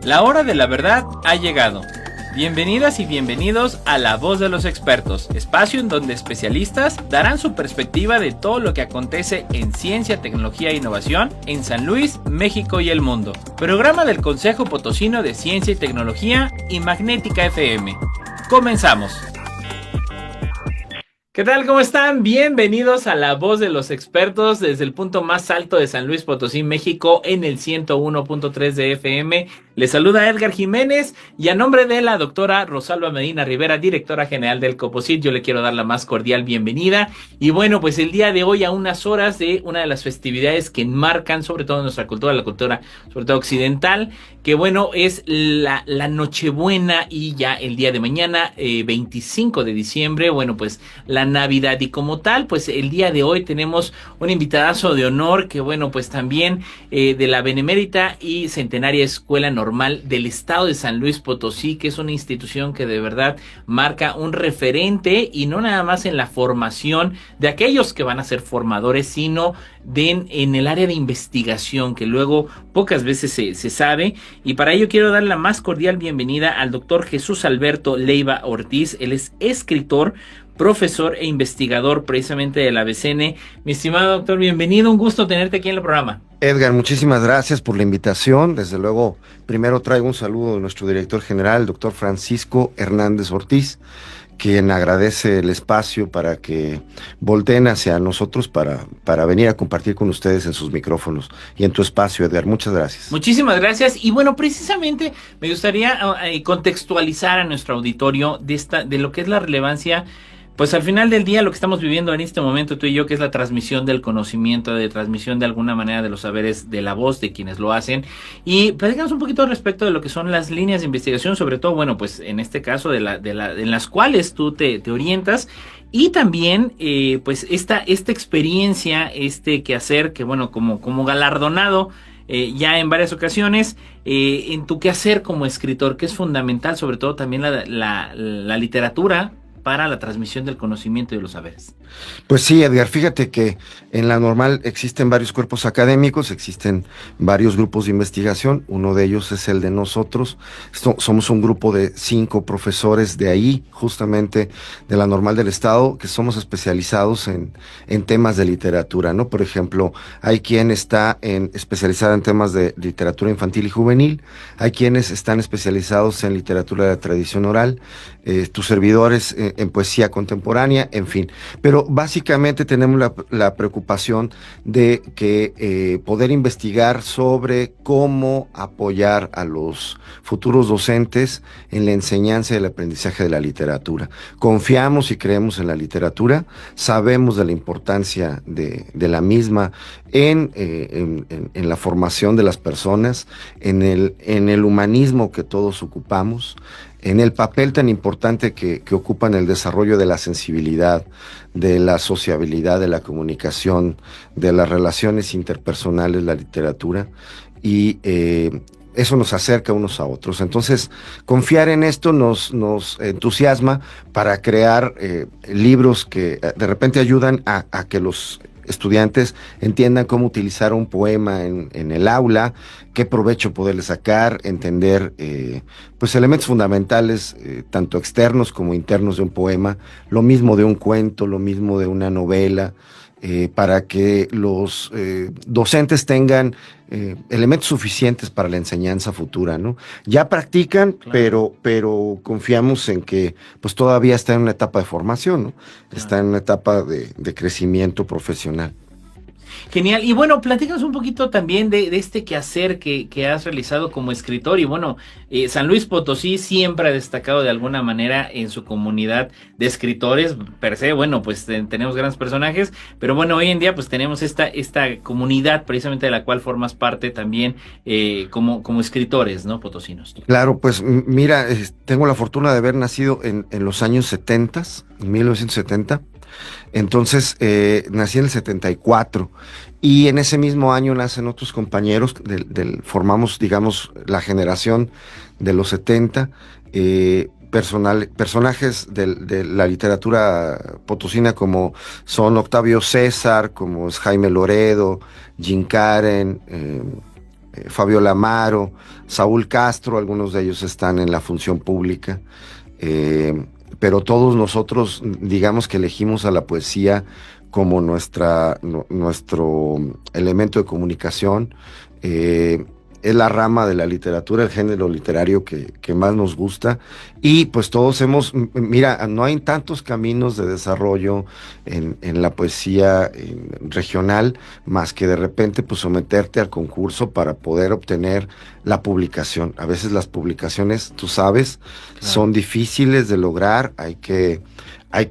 La hora de la verdad ha llegado. Bienvenidas y bienvenidos a La Voz de los Expertos, espacio en donde especialistas darán su perspectiva de todo lo que acontece en ciencia, tecnología e innovación en San Luis, México y el mundo. Programa del Consejo Potosino de Ciencia y Tecnología y Magnética FM. Comenzamos. ¿Qué tal? ¿Cómo están? Bienvenidos a La Voz de los Expertos desde el punto más alto de San Luis Potosí, México, en el 101.3 de FM. Les saluda Edgar Jiménez y a nombre de la doctora Rosalba Medina Rivera, directora general del COPOSIT, yo le quiero dar la más cordial bienvenida. Y bueno, pues el día de hoy, a unas horas de una de las festividades que enmarcan sobre todo nuestra cultura, la cultura sobre todo occidental, que bueno, es la Nochebuena y ya el día de mañana, 25 de diciembre, bueno, pues la Navidad. Y como tal, pues el día de hoy tenemos un invitadazo de honor que bueno, pues también de la Benemérita y Centenaria Escuela Normal del Estado de San Luis Potosí, que es una institución que de verdad marca un referente y no nada más en la formación de aquellos que van a ser formadores, sino en el área de investigación, que luego pocas veces se sabe. Y para ello quiero dar la más cordial bienvenida al doctor Jesús Alberto Leiva Ortiz. Él es escritor, profesor e investigador precisamente de la BCN. Mi estimado doctor, bienvenido, un gusto tenerte aquí en el programa. Edgar, muchísimas gracias por la invitación. Desde luego, primero traigo un saludo de nuestro director general, el doctor Francisco Hernández Ortiz, quien agradece el espacio para que volteen hacia nosotros para venir a compartir con ustedes en sus micrófonos y en tu espacio, Edgar. Muchas gracias. Muchísimas gracias. Y bueno, precisamente me gustaría contextualizar a nuestro auditorio de lo que es la relevancia. Pues al final del día lo que estamos viviendo en este momento tú y yo, que es la transmisión del conocimiento, de transmisión de alguna manera de los saberes de la voz de quienes lo hacen. Y platicamos un poquito al respecto de lo que son las líneas de investigación, sobre todo, bueno, pues en este caso en las cuales tú te orientas. Y también, pues esta experiencia, quehacer que bueno, como galardonado ya en varias ocasiones, en tu quehacer como escritor, que es fundamental, sobre todo también la literatura para la transmisión del conocimiento y de los saberes. Pues sí, Edgar, fíjate que en la normal existen varios cuerpos académicos, existen varios grupos de investigación, uno de ellos es el de nosotros. Somos un grupo de 5 profesores de ahí, justamente de la normal del Estado, que somos especializados en temas de literatura, ¿no? Por ejemplo, hay quien está especializado en temas de literatura infantil y juvenil, hay quienes están especializados en literatura de tradición oral, tus servidores en poesía contemporánea, en fin. Pero básicamente tenemos la preocupación de que poder investigar sobre cómo apoyar a los futuros docentes en la enseñanza y el aprendizaje de la literatura. Confiamos y creemos en la literatura, sabemos de la importancia de la misma en la formación de las personas, en el humanismo que todos ocupamos, en el papel tan importante que ocupa en el desarrollo de la sensibilidad, de la sociabilidad, de la comunicación, de las relaciones interpersonales, la literatura, y eso nos acerca unos a otros. Entonces, confiar en esto nos entusiasma para crear libros que de repente ayudan a que los estudiantes entiendan cómo utilizar un poema en el aula, qué provecho poderle sacar, entender pues elementos fundamentales, tanto externos como internos de un poema, lo mismo de un cuento, lo mismo de una novela, para que los docentes tengan elementos suficientes para la enseñanza futura, ¿no? Ya practican, claro, pero confiamos en que pues todavía está en una etapa de formación, ¿no? Claro. Está en una etapa de crecimiento profesional. Genial. Y bueno, platícanos un poquito también de este quehacer que has realizado como escritor. Y bueno, San Luis Potosí siempre ha destacado de alguna manera en su comunidad de escritores per se. Bueno, pues tenemos grandes personajes, pero bueno, hoy en día pues tenemos esta comunidad precisamente de la cual formas parte también como escritores, ¿no? Potosinos. Claro, pues mira, tengo la fortuna de haber nacido en los años 70, en 1970. Entonces, nací en el 74 y en ese mismo año nacen otros compañeros, formamos, digamos, la generación de los 70, personajes de la literatura potosina como son Octavio César, como es Jaime Loredo, Jim Karen, Fabiola Amaro, Saúl Castro, algunos de ellos están en la función pública, pero todos nosotros, digamos que elegimos a la poesía como nuestro elemento de comunicación. Es la rama de la literatura, el género literario que más nos gusta, y pues todos mira, no hay tantos caminos de desarrollo en la poesía regional, más que de repente pues someterte al concurso para poder obtener la publicación. A veces las publicaciones, tú sabes, son difíciles de lograr, hay que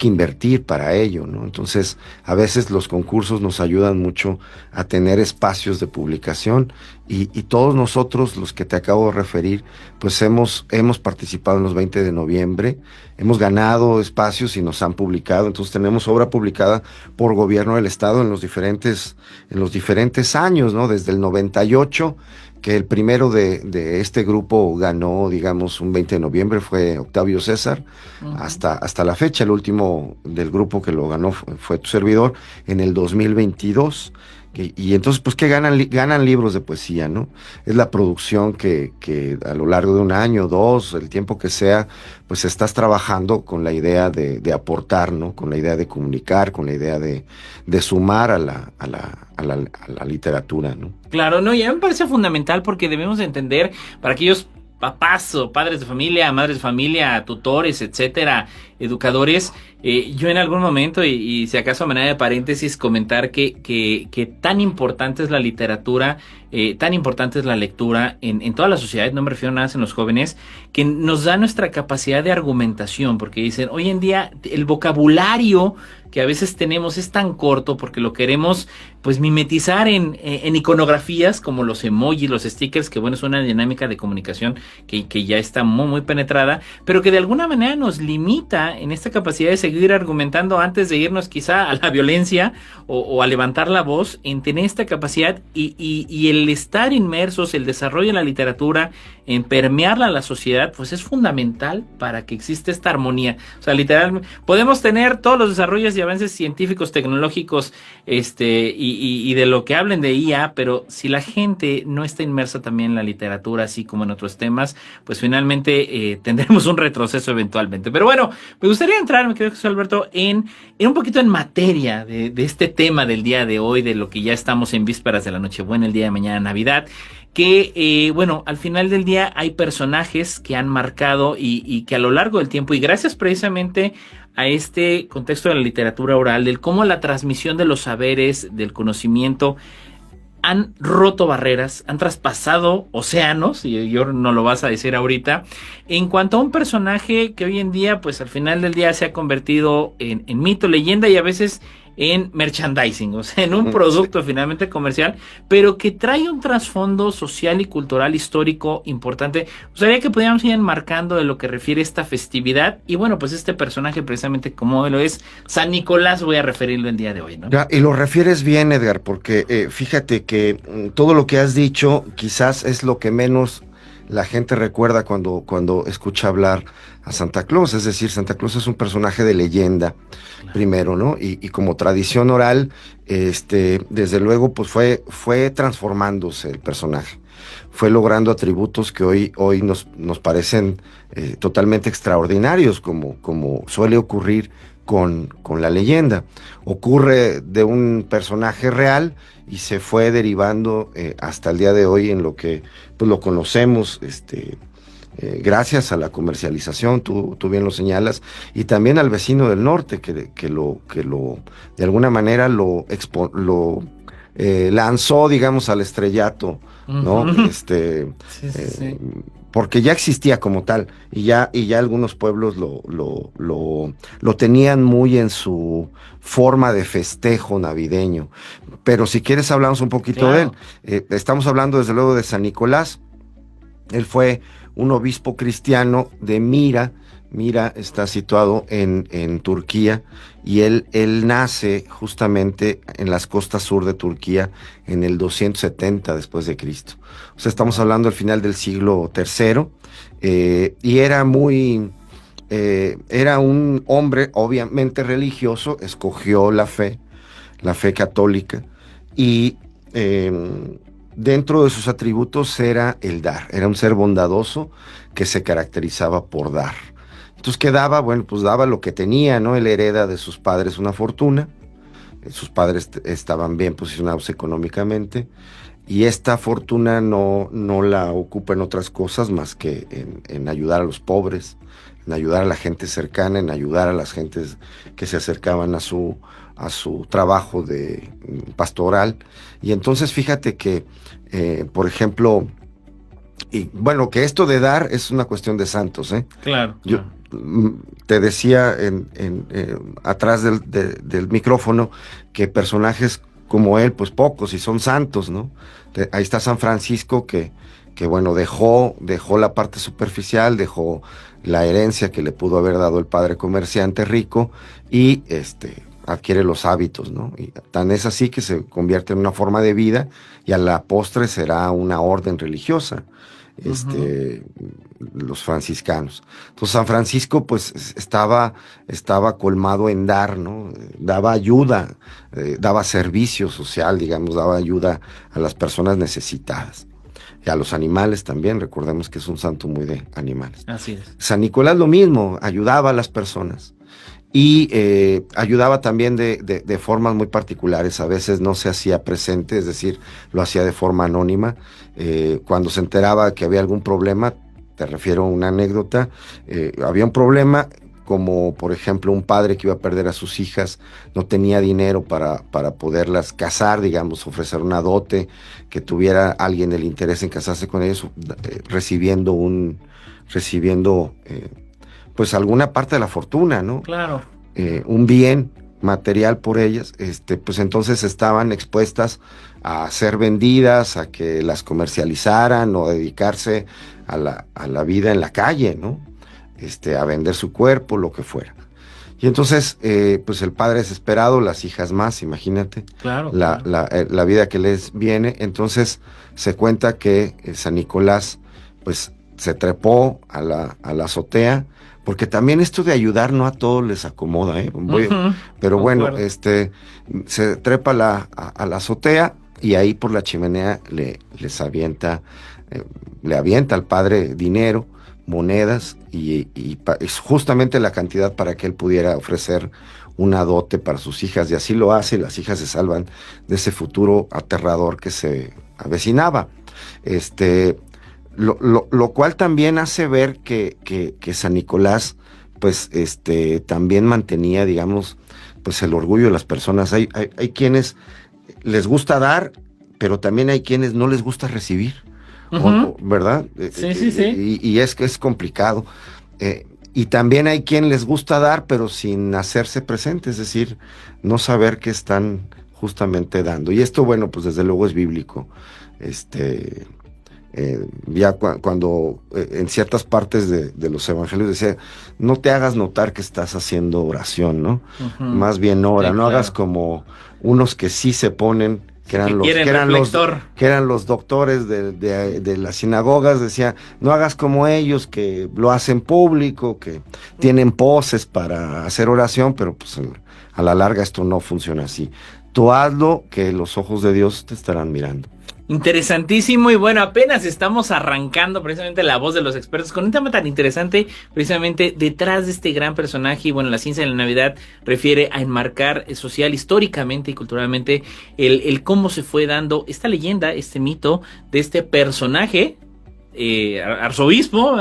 invertir para ello, ¿no? Entonces, a veces los concursos nos ayudan mucho a tener espacios de publicación, y todos nosotros, los que te acabo de referir, pues hemos participado en los 20 de noviembre, hemos ganado espacios y nos han publicado. Entonces tenemos obra publicada por gobierno del estado en los diferentes años, ¿no? Desde el 98, que el primero de este grupo ganó, digamos, un 20 de noviembre, fue Octavio César, hasta la fecha. El último del grupo que lo ganó fue tu servidor en el 2022. Y entonces, pues, ¿qué ganan libros de poesía, ¿no? Es la producción que a lo largo de un año, dos, el tiempo que sea, pues estás trabajando con la idea de aportar, ¿no? Con la idea de comunicar, con la idea de sumar a la literatura, ¿no? Claro, no, y a mí me parece fundamental porque debemos de entender, para aquellos papás o padres de familia, madres de familia, tutores, etcétera, educadores, yo en algún momento, y si acaso a manera de paréntesis, comentar que tan importante es la literatura, tan importante es la lectura en toda la sociedad, no me refiero nada más en los jóvenes, que nos da nuestra capacidad de argumentación, porque dicen, hoy en día el vocabulario que a veces tenemos es tan corto porque lo queremos pues mimetizar en iconografías como los emojis, los stickers, que bueno, es una dinámica de comunicación que ya está muy muy penetrada, pero que de alguna manera nos limita en esta capacidad de seguir argumentando antes de irnos quizá a la violencia o a levantar la voz, en tener esta capacidad y el estar inmersos, el desarrollo de la literatura, en permearla a la sociedad, pues es fundamental para que exista esta armonía. O sea, literalmente podemos tener todos los desarrollos y avances científicos, tecnológicos, y de lo que hablen de IA, pero si la gente no está inmersa también en la literatura, así como en otros temas, pues finalmente tendremos un retroceso eventualmente. Pero bueno, me gustaría entrar, mi querido José Alberto, en un poquito en materia de este tema del día de hoy, de lo que ya estamos en vísperas de la Nochebuena, el día de mañana, Navidad, que bueno, al final del día hay personajes que han marcado y que a lo largo del tiempo, y gracias precisamente a este contexto de la literatura oral, del cómo la transmisión de los saberes, del conocimiento, han roto barreras, han traspasado océanos, y yo no lo vas a decir ahorita, en cuanto a un personaje que hoy en día, pues al final del día se ha convertido en mito, leyenda y a veces en merchandising, o sea, en un producto finalmente comercial, pero que trae un trasfondo social y cultural histórico importante. Me gustaría que pudiéramos ir enmarcando de lo que refiere esta festividad, y bueno, pues este personaje precisamente como lo es San Nicolás, voy a referirlo el día de hoy, ¿no? Ya, y lo refieres bien, Edgar, porque fíjate que todo lo que has dicho quizás es lo que menos la gente recuerda cuando escucha hablar a Santa Claus. Es decir, Santa Claus es un personaje de leyenda, claro, primero, ¿no? Y como tradición oral, desde luego, pues fue transformándose el personaje. Fue logrando atributos que hoy nos parecen totalmente extraordinarios, como suele ocurrir con la leyenda. Ocurre de un personaje real y se fue derivando hasta el día de hoy en lo que pues lo conocemos, gracias a la comercialización, tú bien lo señalas, y también al vecino del norte que lo de alguna manera lo lanzó, digamos, al estrellato, ¿no? Sí. Porque ya existía como tal, y ya algunos pueblos lo tenían muy en su forma de festejo navideño. Pero si quieres hablamos un poquito, claro, de él. Estamos hablando desde luego de San Nicolás. Él fue un obispo cristiano de Mira. Mira está situado en Turquía, y él nace justamente en las costas sur de Turquía en el 270 después de Cristo. O sea, estamos hablando al final del siglo III, y era un hombre obviamente religioso, escogió la fe católica, y dentro de sus atributos era el dar. Era un ser bondadoso que se caracterizaba por dar. Entonces, ¿qué daba? Bueno, pues daba lo que tenía, ¿no? Él hereda de sus padres una fortuna. Sus padres estaban bien posicionados económicamente. Y esta fortuna no la ocupa en otras cosas más que en ayudar a los pobres, en ayudar a la gente cercana, en ayudar a las gentes que se acercaban a su trabajo de pastoral. Y entonces fíjate que, por ejemplo, y bueno, que esto de dar es una cuestión de santos, ¿eh? Claro. Yo te decía atrás del micrófono que personajes como él, pues pocos, y son santos, ¿no? Ahí está San Francisco que bueno, dejó la parte superficial, dejó la herencia que le pudo haber dado el padre comerciante rico y adquiere los hábitos, ¿no? Y tan es así que se convierte en una forma de vida y a la postre será una orden religiosa, los franciscanos. Entonces San Francisco pues estaba colmado en dar, ¿no? Daba ayuda, daba servicio social, digamos, daba ayuda a las personas necesitadas. Y a los animales también, recordemos que es un santo muy de animales. Así es. San Nicolás lo mismo, ayudaba a las personas. Y ayudaba también de formas muy particulares. A veces no se hacía presente, es decir, lo hacía de forma anónima. Cuando se enteraba que había algún problema, te refiero a una anécdota, había un problema, como por ejemplo un padre que iba a perder a sus hijas, no tenía dinero para poderlas casar, digamos, ofrecer una dote, que tuviera alguien el interés en casarse con ellos, recibiendo pues alguna parte de la fortuna, ¿no? Claro. Un bien material por ellas, pues entonces estaban expuestas a ser vendidas, a que las comercializaran o dedicarse a la vida en la calle, ¿no? A vender su cuerpo, lo que fuera. Y entonces, pues el padre desesperado, las hijas más, imagínate, claro, la vida que les viene. Entonces se cuenta que San Nicolás, pues se trepó a la azotea, porque también esto de ayudar no a todos les acomoda, ¿eh? Pero bueno, se trepa a la azotea y ahí por la chimenea le avienta al padre dinero, monedas y es justamente la cantidad para que él pudiera ofrecer una dote para sus hijas, y así lo hace, y las hijas se salvan de ese futuro aterrador que se avecinaba. Lo cual también hace ver que San Nicolás, pues, también mantenía, digamos, pues el orgullo de las personas. Hay quienes les gusta dar, pero también hay quienes no les gusta recibir, ¿verdad? Sí. Y es que es complicado. Y también hay quien les gusta dar, pero sin hacerse presente, es decir, no saber qué están justamente dando. Y esto, bueno, pues desde luego es bíblico. Ya cuando en ciertas partes de los evangelios decía, no te hagas notar que estás haciendo oración, ¿no? Más bien ora, sí, no hagas como unos que sí se ponen, que eran los doctores de las sinagogas, decía, no hagas como ellos que lo hacen público, que tienen poses para hacer oración, pero pues a la larga esto no funciona así. Tú hazlo, que los ojos de Dios te estarán mirando. Interesantísimo, y bueno, apenas estamos arrancando precisamente La Voz de los Expertos con un tema tan interesante, precisamente detrás de este gran personaje. Y bueno, la ciencia de la Navidad refiere a enmarcar social, históricamente y culturalmente el cómo se fue dando esta leyenda, este mito de este personaje, arzobispo,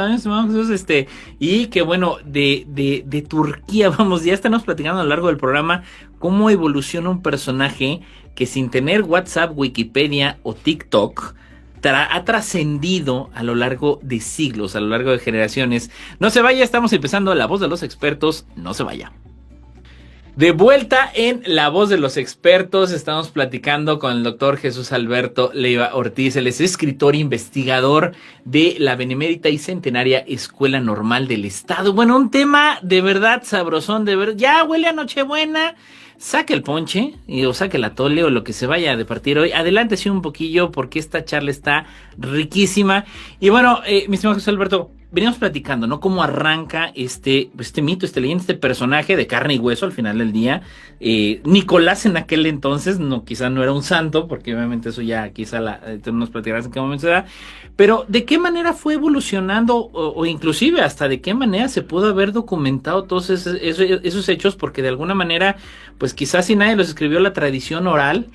y que bueno, de Turquía. Vamos, ya estamos platicando a lo largo del programa cómo evoluciona un personaje que sin tener WhatsApp, Wikipedia o TikTok ha trascendido a lo largo de siglos, a lo largo de generaciones. No se vaya, estamos empezando La Voz de los Expertos, no se vaya. De vuelta en La Voz de los Expertos, estamos platicando con el doctor Jesús Alberto Leiva Ortiz. Él es escritor e investigador de la Benemérita y Centenaria Escuela Normal del Estado. Bueno, un tema de verdad sabrosón, de verdad. Ya huele a Nochebuena. Saque el ponche o saque la tole o lo que se vaya a departir hoy. Adelántese un poquillo porque esta charla está riquísima. Y bueno, mi estimado Jesús Alberto, veníamos platicando, ¿no? Cómo arranca este mito, leyenda, este personaje de carne y hueso al final del día. Nicolás en aquel entonces, quizá no era un santo, porque obviamente eso ya quizá tú nos platicarás en qué momento se da, pero ¿de qué manera fue evolucionando o inclusive hasta de qué manera se pudo haber documentado todos esos hechos? Porque de alguna manera, pues quizás si nadie los escribió, la tradición oral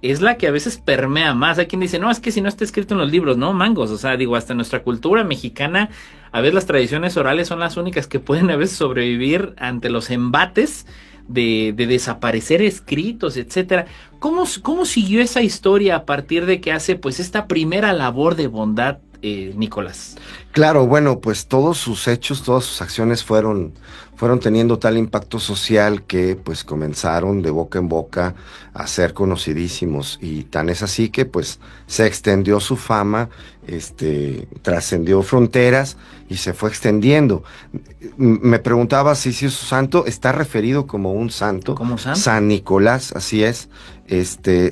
es la que a veces permea más. Hay quien dice, no, es que si no está escrito en los libros, no, mangos, o sea, digo, hasta en nuestra cultura mexicana, a veces las tradiciones orales son las únicas que pueden a veces sobrevivir ante los embates de desaparecer escritos, etcétera. ¿Cómo siguió esa historia a partir de que hace, pues, esta primera labor de bondad, Nicolás? Claro, bueno, pues todos sus hechos, todas sus acciones fueron teniendo tal impacto social que pues comenzaron de boca en boca a ser conocidísimos, y tan es así que pues se extendió su fama, trascendió fronteras y se fue extendiendo. Me preguntaba si es santo, está referido como un santo. ¿Como santo? San Nicolás, así es,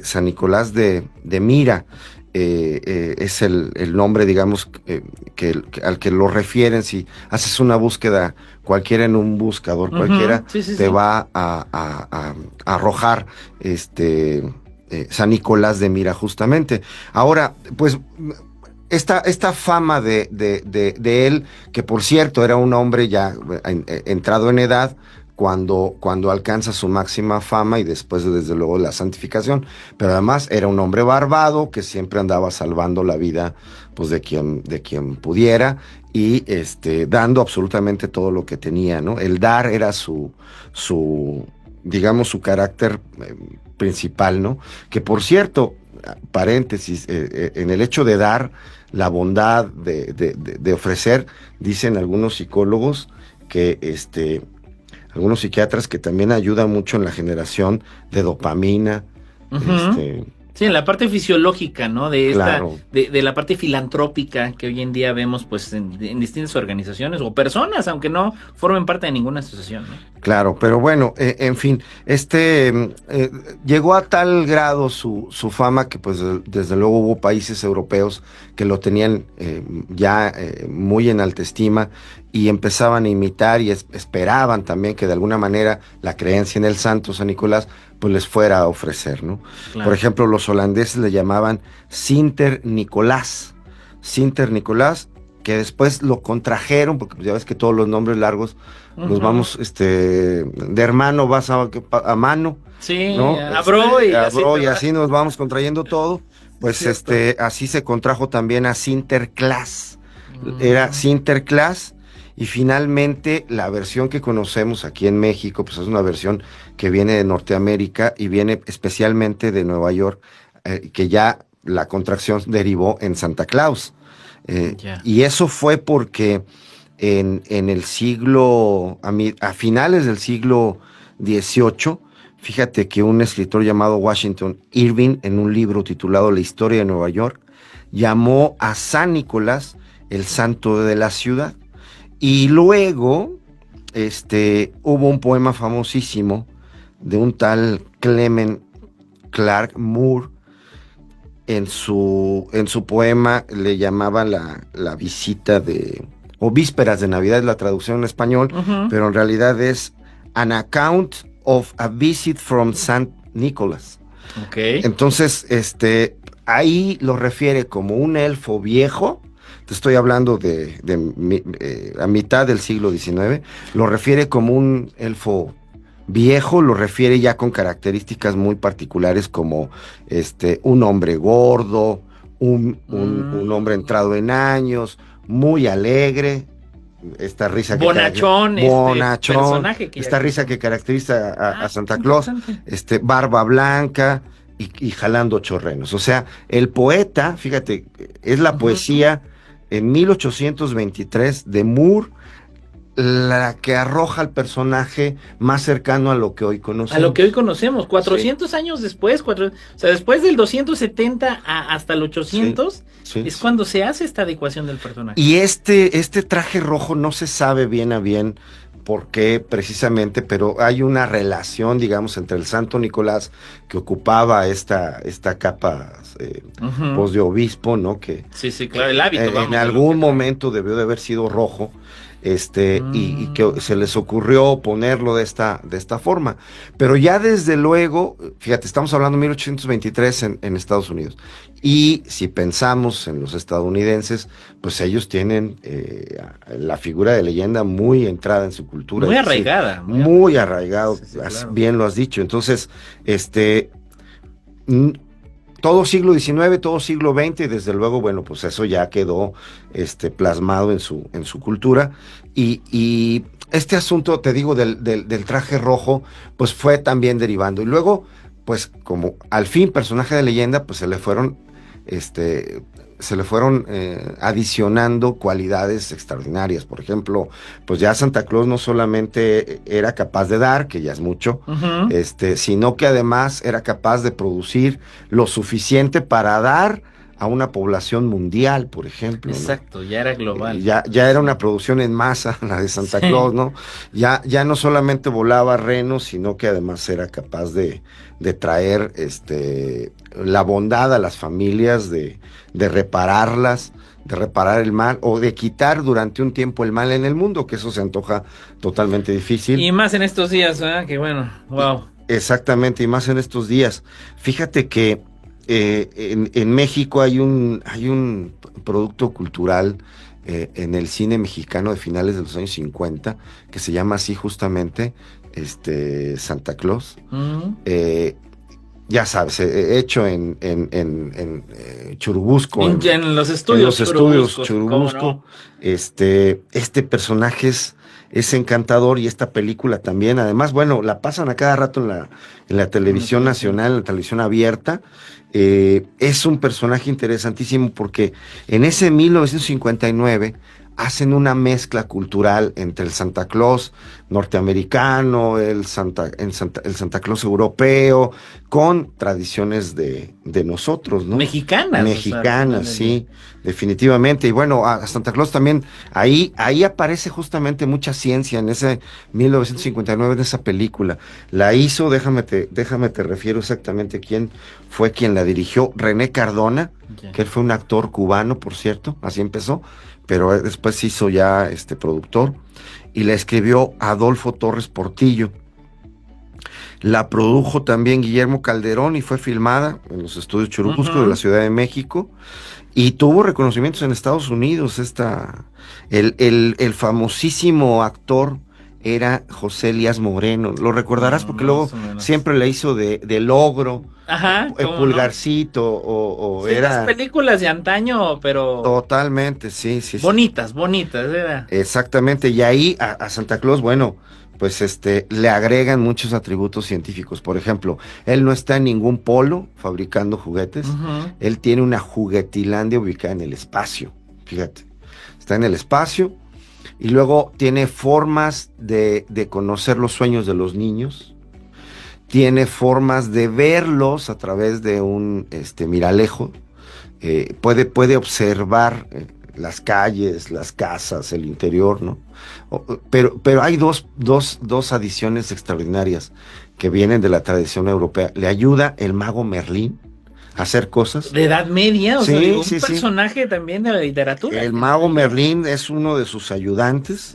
San Nicolás de Mira. Es el nombre, digamos, al que lo refieren. Si haces una búsqueda cualquiera en un buscador cualquiera, te va a arrojar San Nicolás de Mira, justamente. Ahora, pues, esta fama de él, que por cierto era un hombre ya entrado en edad, cuando alcanza su máxima fama y después desde luego la santificación, pero además era un hombre barbado que siempre andaba salvando la vida pues de quien pudiera, y dando absolutamente todo lo que tenía, ¿no? El dar era su digamos su carácter principal, ¿no? Que por cierto, paréntesis, en el hecho de dar, la bondad de ofrecer, dicen algunos psicólogos que algunos psiquiatras, que también ayudan mucho en la generación de dopamina. Sí, en la parte fisiológica, ¿no? Claro. De la parte filantrópica que hoy en día vemos pues en distintas organizaciones o personas, aunque no formen parte de ninguna asociación, ¿no? Claro, pero bueno, en fin, llegó a tal grado su fama que pues desde luego hubo países europeos que lo tenían ya muy en alta estima, y empezaban a imitar y esperaban también que de alguna manera la creencia en el santo San Nicolás pues les fuera a ofrecer, ¿no? Claro. Por ejemplo, los holandeses le llamaban Sinter Nicolás, que después lo contrajeron, porque ya ves que todos los nombres largos los vamos, de hermano vas a mano. Sí, ¿no? a bro y así nos vamos contrayendo todo. Pues así se contrajo también a Sinterklaas. Era Sinterklaas. Y finalmente la versión que conocemos aquí en México, pues es una versión que viene de Norteamérica y viene especialmente de Nueva York, que ya la contracción derivó en Santa Claus. Y eso fue porque en el siglo, a finales del siglo XVIII, fíjate que un escritor llamado Washington Irving, en un libro titulado La historia de Nueva York, llamó a San Nicolás el santo de la ciudad. Y luego hubo un poema famosísimo de un tal Clement Clark Moore. En su poema le llamaba la visita o vísperas de Navidad, es la traducción en español, pero en realidad es An Account of a Visit from St. Nicholas. Okay. Entonces, ahí lo refiere como un elfo viejo. Te estoy hablando a mitad del siglo XIX, lo refiere como un elfo viejo, lo refiere ya con características muy particulares como un hombre gordo, un hombre entrado en años, muy alegre, esta risa bonachón, personaje que esta risa que caracteriza a Santa Claus, barba blanca y jalando chorrenos. O sea, el poeta, fíjate, es la poesía en 1823 de Moore la que arroja al personaje más cercano a lo que hoy conocemos. 400 años después, o sea, después del 270 hasta el 800, es cuando se hace esta adecuación del personaje. Y este traje rojo no se sabe bien a bien por qué precisamente, pero hay una relación, digamos, entre el Santo Nicolás, que ocupaba esta capa pues de obispo, ¿no? Que sí, claro, el hábito, vamos, en algún momento debió de haber sido rojo, y que se les ocurrió ponerlo de esta forma. Pero ya desde luego, fíjate, estamos hablando de 1823 en Estados Unidos. Y si pensamos en los estadounidenses, pues ellos tienen la figura de leyenda muy entrada en su cultura. Muy arraigada. Muy arraigado, sí, claro. Bien lo has dicho. Entonces, todo siglo XIX, todo siglo XX, y desde luego, bueno, pues eso ya quedó plasmado en su cultura. Y este asunto, te digo, del traje rojo, pues fue también derivando. Y luego, pues como al fin personaje de leyenda, pues se le fueron adicionando cualidades extraordinarias. Por ejemplo, pues ya Santa Claus no solamente era capaz de dar, que ya es mucho, sino que además era capaz de producir lo suficiente para dar a una población mundial, por ejemplo. Exacto, ¿no? Ya era global. Ya era una producción en masa, la de Santa Claus, ¿no? Ya no solamente volaba renos, sino que además era capaz de traer la bondad a las familias, de repararlas, de reparar el mal, o de quitar durante un tiempo el mal en el mundo, que eso se antoja totalmente difícil. Y más en estos días, ¿verdad? Que bueno, wow. Exactamente, y más en estos días. Fíjate que en México hay un producto cultural en el cine mexicano de finales de los años 50 que se llama así justamente Santa Claus. Ya sabes, hecho en Churubusco. En los estudios Churubusco. No. Este personaje es encantador, y esta película también. Además, bueno, la pasan a cada rato en la televisión nacional, en la televisión abierta. Es un personaje interesantísimo porque en ese 1959 hacen una mezcla cultural entre el Santa Claus norteamericano, el Santa Claus europeo, con tradiciones de nosotros, ¿no? Mexicanas, sí, definitivamente. Y bueno, a Santa Claus también, ahí aparece justamente mucha ciencia en ese 1959, en esa película. La hizo, déjame te refiero exactamente quién fue quien la dirigió, René Cardona, que él fue un actor cubano, por cierto, así empezó, pero después se hizo ya productor, y la escribió Adolfo Torres Portillo. La produjo también Guillermo Calderón y fue filmada en los estudios Churubusco de la Ciudad de México, y tuvo reconocimientos en Estados Unidos. El famosísimo actor era José Elías Moreno, lo recordarás porque luego siempre le hizo de logro. Ajá, el pulgarcito, no? o sí, era... las películas de antaño, pero... Totalmente, sí. Bonitas, era. Exactamente, y ahí a Santa Claus, bueno, pues le agregan muchos atributos científicos. Por ejemplo, él no está en ningún polo fabricando juguetes, él tiene una juguetilandia ubicada en el espacio, fíjate, está en el espacio, y luego tiene formas de conocer los sueños de los niños. Tiene formas de verlos a través de un miralejo. Puede observar las calles, las casas, el interior, ¿no? Pero hay dos adiciones extraordinarias que vienen de la tradición europea. Le ayuda el mago Merlín a hacer cosas. ¿De Edad Media? O sea, un personaje también de la literatura. El mago Merlín es uno de sus ayudantes,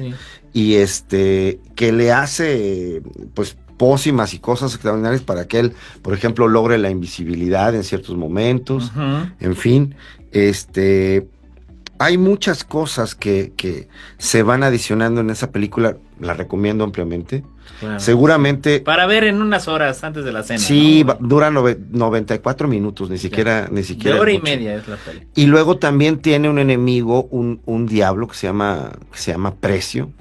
y que le hace, pues, pócimas y cosas extraordinarias para que él, por ejemplo, logre la invisibilidad en ciertos momentos. En fin, hay muchas cosas que se van adicionando en esa película. La recomiendo ampliamente. Claro. Seguramente... Para ver en unas horas antes de la cena. Sí, ¿no? Dura 94 minutos, ni siquiera... De hora y media es la peli. Y luego también tiene un enemigo, un diablo que se llama Precio.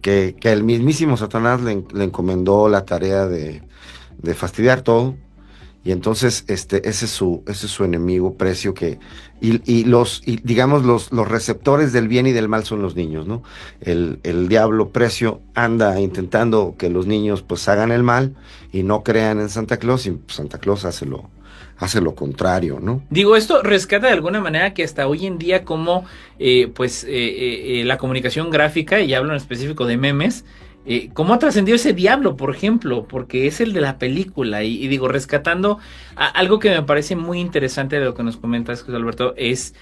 Que el mismísimo Satanás le encomendó la tarea de fastidiar todo, y entonces ese es su enemigo, Precio, y digamos los receptores del bien y del mal son los niños, ¿no? El diablo Precio anda intentando que los niños pues hagan el mal y no crean en Santa Claus, y Santa Claus hace hace lo contrario, ¿no? Digo, esto rescata de alguna manera que hasta hoy en día como la comunicación gráfica, y hablo en específico de memes, cómo ha trascendido ese diablo, por ejemplo, porque es el de la película, y digo, rescatando algo que me parece muy interesante de lo que nos comentas, José Alberto, es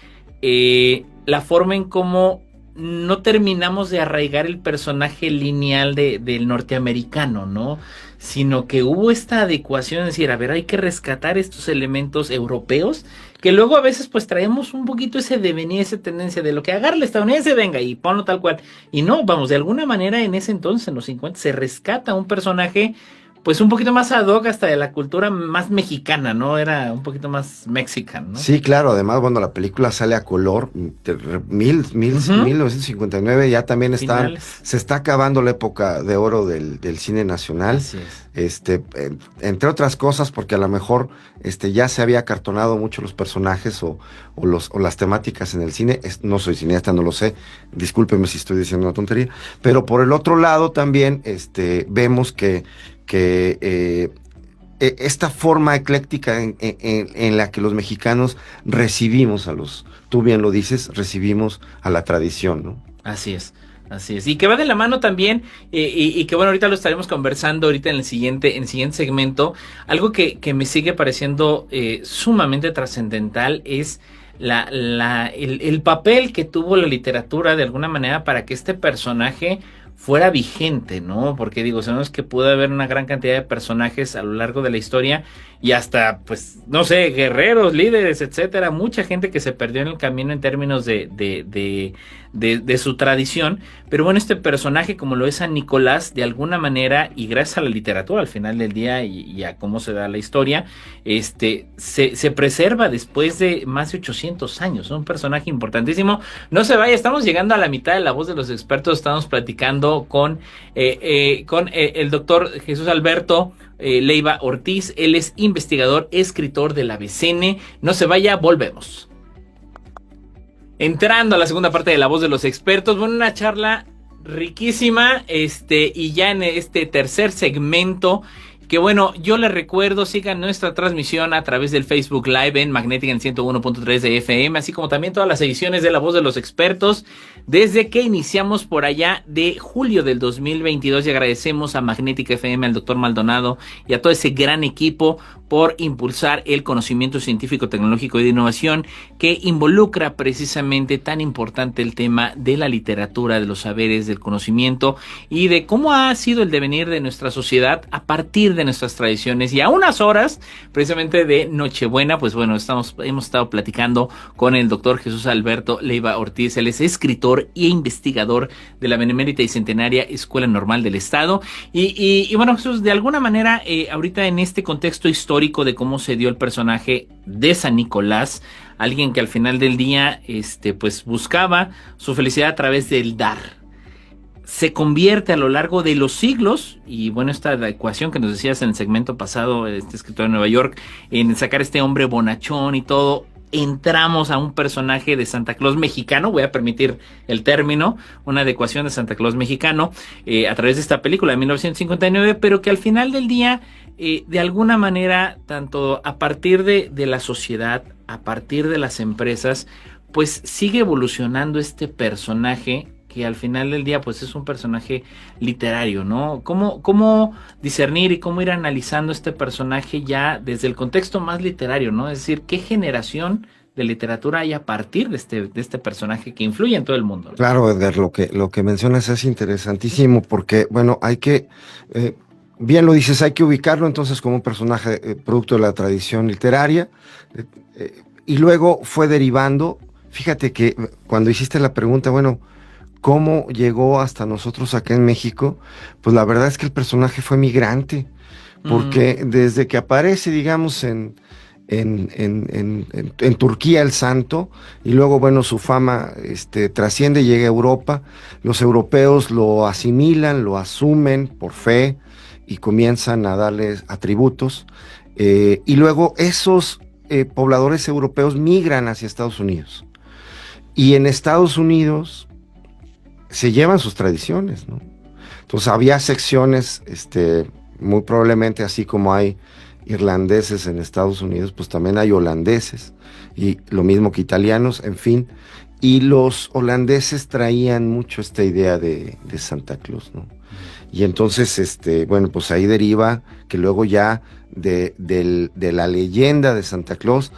la forma en cómo no terminamos de arraigar el personaje lineal del norteamericano, ¿no? Sino que hubo esta adecuación, es decir, a ver, hay que rescatar estos elementos europeos, que luego a veces pues traemos un poquito ese devenir, esa tendencia de lo que agarra el estadounidense, venga, y ponlo tal cual. Y no, vamos, de alguna manera en ese entonces, en los 50, se rescata un personaje pues un poquito más ad hoc hasta de la cultura más mexicana, ¿no? Era un poquito más mexican, ¿no? Sí, claro, además, bueno, la película sale a color, Ujú. 1959, ya también Finales. se está acabando la época de oro del cine nacional, Así es. entre otras cosas, porque a lo mejor ya se había acartonado mucho los personajes o las temáticas en el cine. No soy cineasta, no lo sé, discúlpeme si estoy diciendo una tontería, pero por el otro lado también vemos que esta forma ecléctica en la que los mexicanos recibimos tú bien lo dices, recibimos a la tradición, ¿no? Así es. Así es. Y que va de la mano también, y que bueno, ahorita lo estaremos conversando ahorita en el siguiente segmento. Algo que me sigue pareciendo sumamente trascendental es el papel que tuvo la literatura de alguna manera para que este personaje fuera vigente, ¿no? Porque digo, sabemos que pudo haber una gran cantidad de personajes a lo largo de la historia y hasta, pues, no sé, guerreros, líderes, etcétera, mucha gente que se perdió en el camino en términos de su tradición, pero bueno, este personaje como lo es San Nicolás, de alguna manera, y gracias a la literatura al final del día y a cómo se da la historia, se preserva después de más de 800 años, ¿no? Un personaje importantísimo. No se vaya, estamos llegando a la mitad de la voz de los expertos, estamos platicando con el doctor Jesús Alberto Leiva Ortiz. Él es investigador, escritor de la BCN. No se vaya, volvemos. Entrando a la segunda parte de la voz de los expertos, bueno, una charla riquísima, y ya en este tercer segmento, que bueno, yo les recuerdo, sigan nuestra transmisión a través del Facebook Live en Magnética en 101.3 de FM, así como también todas las ediciones de La Voz de los Expertos, desde que iniciamos por allá de julio del 2022, y agradecemos a Magnética FM, al doctor Maldonado y a todo ese gran equipo por impulsar el conocimiento científico, tecnológico y de innovación que involucra precisamente tan importante el tema de la literatura, de los saberes, del conocimiento y de cómo ha sido el devenir de nuestra sociedad a partir de nuestras tradiciones. Y a unas horas precisamente de Nochebuena, pues bueno, hemos estado platicando con el doctor Jesús Alberto Leiva Ortiz. Él es escritor e investigador de la Benemérita y Centenaria Escuela Normal del Estado. Y bueno, Jesús, de alguna manera, ahorita en este contexto histórico de cómo se dio el personaje de San Nicolás, alguien que al final del día, pues buscaba su felicidad a través del dar, se convierte a lo largo de los siglos, y bueno, esta ecuación que nos decías en el segmento pasado, este escritor de Nueva York, en sacar este hombre bonachón y todo, entramos a un personaje de Santa Claus mexicano, voy a permitir el término, una adecuación de Santa Claus mexicano, a través de esta película de 1959, pero que al final del día, de alguna manera, tanto a partir de la sociedad, a partir de las empresas, pues sigue evolucionando este personaje, que al final del día pues es un personaje literario, ¿no? ¿Cómo discernir y cómo ir analizando este personaje ya desde el contexto más literario, ¿no? Es decir, ¿qué generación de literatura hay a partir de este personaje que influye en todo el mundo, ¿no? Claro, Edgar, lo que mencionas es interesantísimo porque, bueno, bien lo dices, hay que ubicarlo entonces como un personaje producto de la tradición literaria, y luego fue derivando. Fíjate que cuando hiciste la pregunta, bueno, ¿cómo llegó hasta nosotros acá en México? Pues la verdad es que el personaje fue migrante, porque desde que aparece, digamos, en Turquía el santo, y luego, bueno, su fama trasciende, llega a Europa, los europeos lo asimilan, lo asumen por fe, y comienzan a darles atributos, y luego esos pobladores europeos migran hacia Estados Unidos, y en Estados Unidos se llevan sus tradiciones, ¿no? Entonces había secciones, muy probablemente así como hay irlandeses en Estados Unidos, pues también hay holandeses, y lo mismo que italianos, en fin. Y los holandeses traían mucho esta idea de Santa Claus, ¿no? Y entonces, bueno, pues ahí deriva que luego ya de la leyenda de Santa Claus,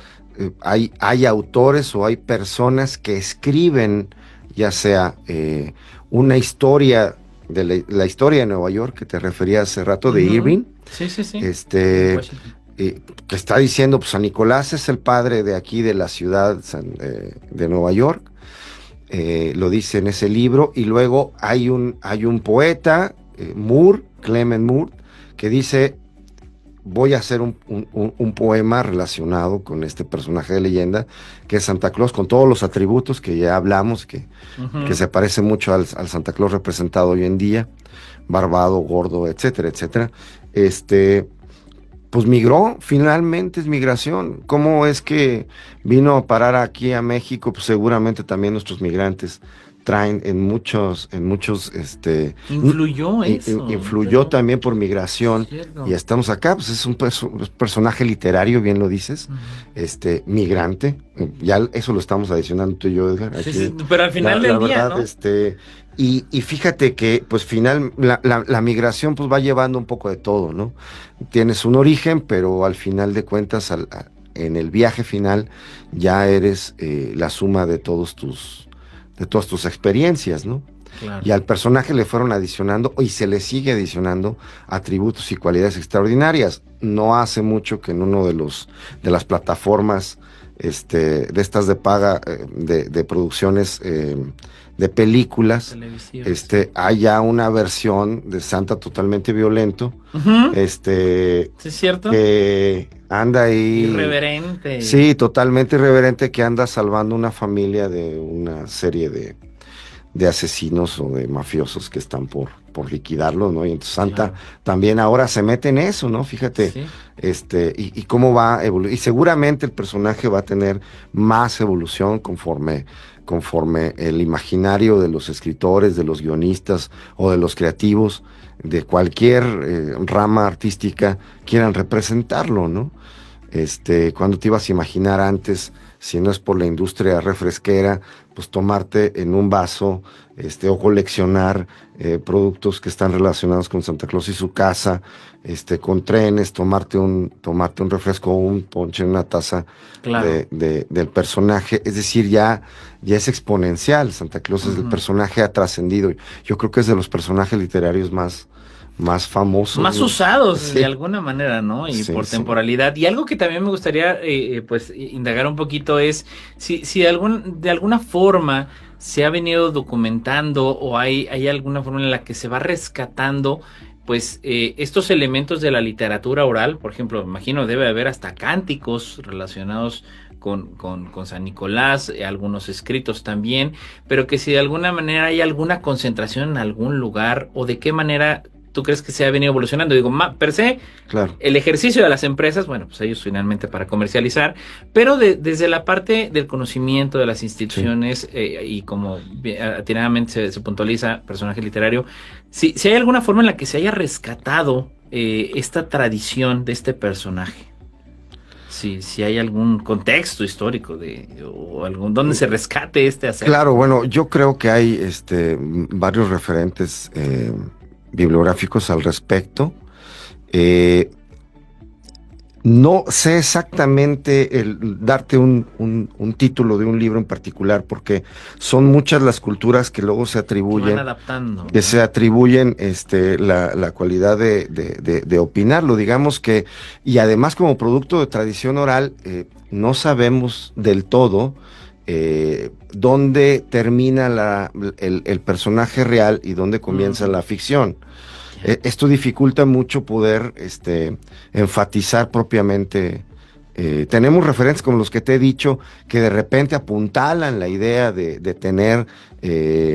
hay autores o hay personas que escriben, ya sea una historia de la historia de Nueva York, que te refería hace rato, de Irving. Sí, sí, sí. Que está diciendo, pues San Nicolás es el padre de aquí, de la ciudad de Nueva York. Lo dice en ese libro. Y luego hay un poeta, Clement Moore, que dice: voy a hacer un poema relacionado con este personaje de leyenda, que es Santa Claus, con todos los atributos que ya hablamos, que se parece mucho al Santa Claus representado hoy en día, barbado, gordo, etcétera, etcétera. Pues migró, finalmente es migración. ¿Cómo es que vino a parar aquí a México? Pues seguramente también nuestros migrantes traen en muchos, influyó eso. Influyó también por migración. Cierto. Y estamos acá, pues es un personaje literario, bien lo dices, migrante. Ya eso lo estamos adicionando tú y yo, Edgar. Aquí, sí, pero al final del día, verdad, ¿no? Y fíjate que, pues, la migración, pues, va llevando un poco de todo, ¿no? Tienes un origen, pero al final de cuentas, en el viaje final, ya eres la suma de todas tus experiencias, ¿no? Claro. Y al personaje le fueron adicionando, y se le sigue adicionando, atributos y cualidades extraordinarias. No hace mucho que en uno de las plataformas de estas de paga, de producciones de películas, haya una versión de Santa totalmente violento, ¿Sí es cierto? que anda ahí irreverente. Sí, totalmente irreverente, que anda salvando una familia de una serie de asesinos o de mafiosos que están por liquidarlo, ¿no? Y entonces Santa también ahora se mete en eso, ¿no? Fíjate, y cómo va a evolucionar. Y seguramente el personaje va a tener más evolución conforme el imaginario de los escritores, de los guionistas o de los creativos de cualquier rama artística quieran representarlo, ¿no? Cuando te ibas a imaginar antes, si no es por la industria refresquera, pues tomarte en un vaso, o coleccionar productos que están relacionados con Santa Claus y su casa, con trenes, tomarte un refresco o un ponche en una taza del personaje. Es decir, ya es exponencial. Santa Claus es el personaje, ha trascendido. Yo creo que es de los personajes literarios más famosos, más usados de alguna manera, ¿no? Y sí, por temporalidad. Y algo que también me gustaría pues indagar un poquito es si de alguna forma se ha venido documentando o hay alguna forma en la que se va rescatando pues estos elementos de la literatura oral. Por ejemplo, me imagino debe haber hasta cánticos relacionados con San Nicolás, algunos escritos también, pero que si de alguna manera hay alguna concentración en algún lugar, o de qué manera ¿tú crees que se ha venido evolucionando? Digo, per se, claro, el ejercicio de las empresas, bueno, pues ellos finalmente para comercializar, pero desde la parte del conocimiento de las instituciones, y como atinadamente se puntualiza, personaje literario, si hay alguna forma en la que se haya rescatado esta tradición de este personaje. Si hay algún contexto histórico o algún donde se rescate acervo. Claro, bueno, yo creo que hay varios referentes bibliográficos al respecto. No sé exactamente darte un título de un libro en particular, porque son muchas las culturas que luego se atribuyen, que van adaptando, que se atribuyen la cualidad de opinarlo, digamos que, y además como producto de tradición oral, no sabemos del todo dónde termina el personaje real y dónde comienza la ficción. Esto dificulta mucho poder enfatizar propiamente. Tenemos referentes como los que te he dicho, que de repente apuntalan la idea de tener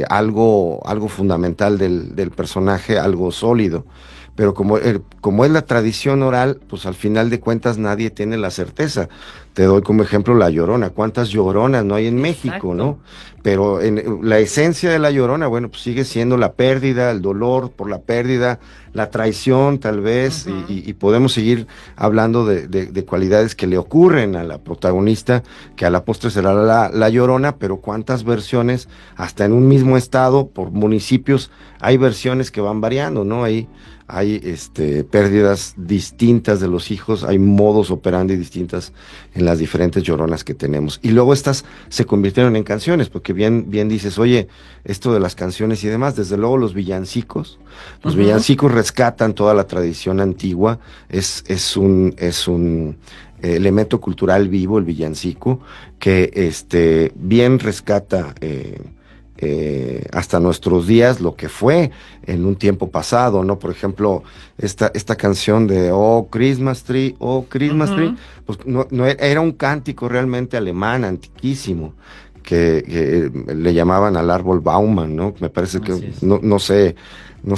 algo fundamental del personaje, algo sólido. Pero como es la tradición oral, pues al final de cuentas nadie tiene la certeza. te doy como ejemplo La Llorona. ¿Cuántas lloronas no hay en México, no? Pero la esencia de La Llorona, bueno, pues sigue siendo la pérdida, el dolor por la pérdida, la traición tal vez, y podemos seguir hablando de cualidades que le ocurren a la protagonista, que a la postre será la Llorona, pero cuántas versiones, hasta en un mismo estado, por municipios, hay versiones que van variando, ¿no? Hay pérdidas distintas de los hijos, hay modos operandi distintas en las diferentes lloronas que tenemos. Y luego estas se convirtieron en canciones, porque bien dices, oye, esto de las canciones y demás, desde luego los villancicos rescatan toda la tradición antigua, es un elemento cultural vivo, el villancico, que bien rescata hasta nuestros días lo que fue en un tiempo pasado, ¿no? Por ejemplo, esta canción de Oh Christmas Tree, pues no era un cántico realmente alemán, antiquísimo, que le llamaban al árbol Baumann, ¿no? Me parece que, no sé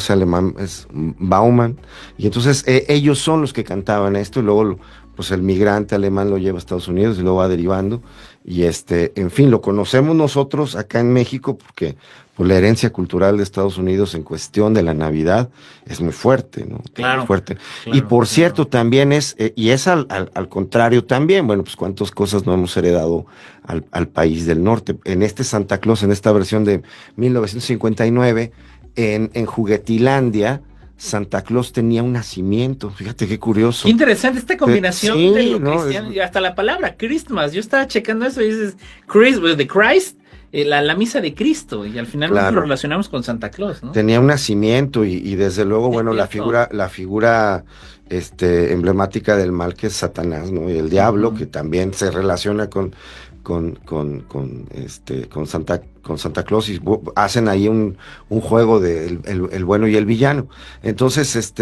alemán, es Baumann, y entonces ellos son los que cantaban esto, y luego pues el migrante alemán lo lleva a Estados Unidos y lo va derivando, y en fin, lo conocemos nosotros acá en México porque pues, la herencia cultural de Estados Unidos en cuestión de la Navidad es muy fuerte, ¿no? Claro. Muy fuerte. Claro, y por cierto, también es al contrario también, bueno, pues cuántas cosas no hemos heredado al país del norte. En Santa Claus, en esta versión de 1959, en Juguetilandia, Santa Claus tenía un nacimiento, fíjate qué curioso. Qué interesante esta combinación sí, de lo cristiano, y hasta la palabra Christmas. Yo estaba checando eso y dices de Christ, la misa de Cristo, y al final lo relacionamos con Santa Claus, ¿no? Tenía un nacimiento y desde luego, bueno, la figura emblemática del mal, que es Satanás, ¿no? Y el diablo, que también se relaciona con Santa Claus, y hacen ahí un juego de el bueno y el villano. Entonces,